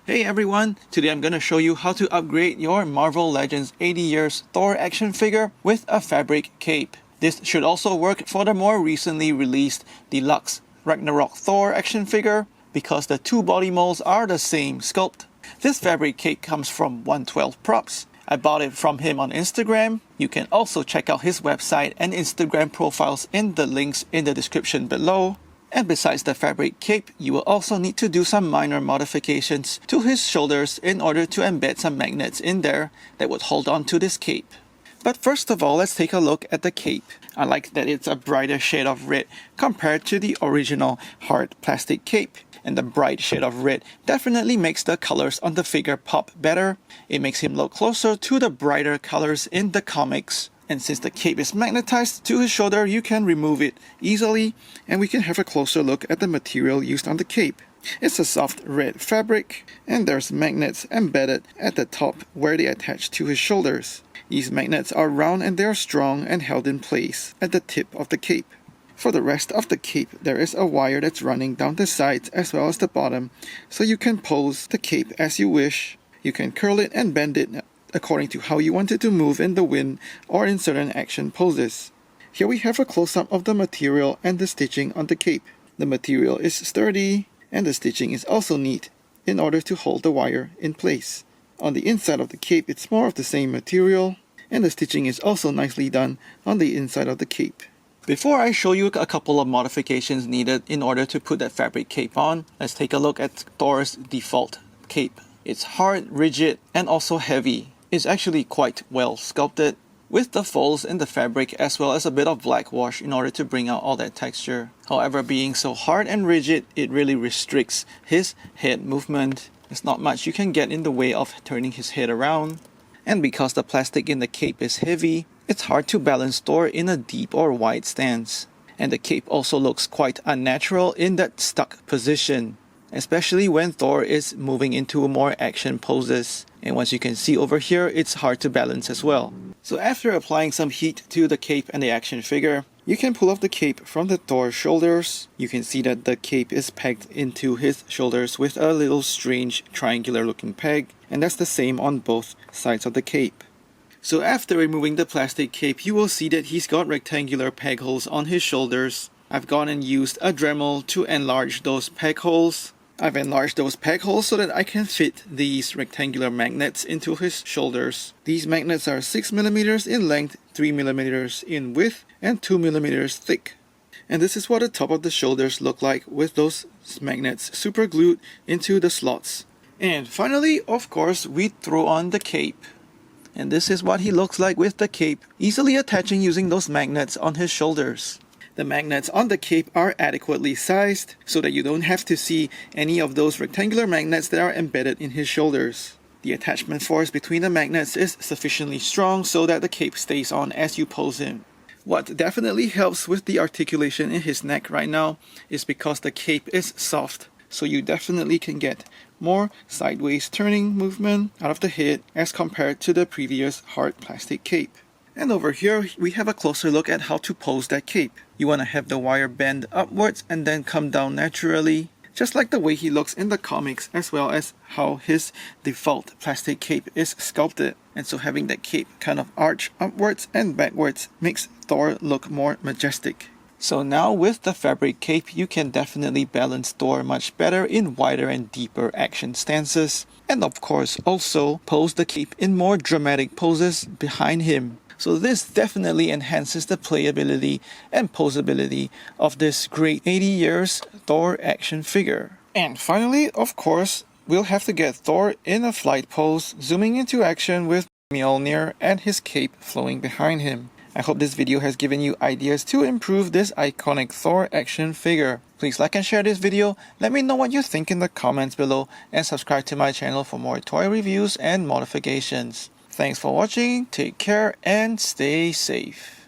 Hey everyone, today I'm going to show you how to upgrade your Marvel Legends 80 Years Thor action figure with a fabric cape. This should also work for the more recently released Deluxe Ragnarok Thor action figure because the two body molds are the same sculpt. This fabric cape comes from 112 Props. I bought it from him on Instagram. You can also check out his website and Instagram profiles in the links in the description below. And besides the fabric cape, you will also need to do some minor modifications to his shoulders in order to embed some magnets in there that would hold on to this cape. But first of all, let's take a look at the cape. I like that it's a brighter shade of red compared to the original hard plastic cape. And the bright shade of red definitely makes the colors on the figure pop better. It makes him look closer to the brighter colors in the comics. And since the cape is magnetized to his shoulder, you can remove it easily, and we can have a closer look at the material used on the cape. It's a soft red fabric, and there's magnets embedded at the top where they attach to his shoulders. These magnets are round and they are strong and held in place at the tip of the cape. For the rest of the cape, there is a wire that's running down the sides as well as the bottom, so you can pose the cape as you wish. You can curl it and bend it according to how you want it to move in the wind or in certain action poses. Here we have a close-up of the material and the stitching on the cape. The material is sturdy and the stitching is also neat in order to hold the wire in place. On the inside of the cape, it's more of the same material, and the stitching is also nicely done on the inside of the cape. Before I show you a couple of modifications needed in order to put that fabric cape on, let's take a look at Thor's default cape. It's hard, rigid, and also heavy. It's actually quite well sculpted with the folds in the fabric as well as a bit of black wash in order to bring out all that texture. However, being so hard and rigid, it really restricts his head movement. There's not much you can get in the way of turning his head around. And because the plastic in the cape is heavy, it's hard to balance Thor in a deep or wide stance. And the cape also looks quite unnatural in that stuck position, especially when Thor is moving into more action poses. And once you can see over here, it's hard to balance as well. So after applying some heat to the cape and the action figure, you can pull off the cape from the Thor's shoulders. You can see that the cape is pegged into his shoulders with a little strange triangular looking peg, and that's the same on both sides of the cape. So after removing the plastic cape, you will see that he's got rectangular peg holes on his shoulders. I've gone and used a Dremel to enlarge those peg holes. I've enlarged those peg holes so that I can fit these rectangular magnets into his shoulders. These magnets are 6mm in length, 3mm in width, and 2mm thick. And this is what the top of the shoulders look like with those magnets super glued into the slots. And finally, of course, we throw on the cape. And this is what he looks like with the cape, easily attaching using those magnets on his shoulders. The magnets on the cape are adequately sized so that you don't have to see any of those rectangular magnets that are embedded in his shoulders. The attachment force between the magnets is sufficiently strong so that the cape stays on as you pose him. What definitely helps with the articulation in his neck right now is because the cape is soft, so you definitely can get more sideways turning movement out of the head as compared to the previous hard plastic cape. And over here, we have a closer look at how to pose that cape. You want to have the wire bend upwards and then come down naturally, just like the way he looks in the comics, as well as how his default plastic cape is sculpted. And so having that cape kind of arch upwards and backwards makes Thor look more majestic. So now with the fabric cape, you can definitely balance Thor much better in wider and deeper action stances. And of course also pose the cape in more dramatic poses behind him. So this definitely enhances the playability and posability of this great 80 Years Thor action figure. And finally, of course, we'll have to get Thor in a flight pose, zooming into action with Mjolnir and his cape flowing behind him. I hope this video has given you ideas to improve this iconic Thor action figure. Please like and share this video, let me know what you think in the comments below, and subscribe to my channel for more toy reviews and modifications. Thanks for watching, take care and stay safe.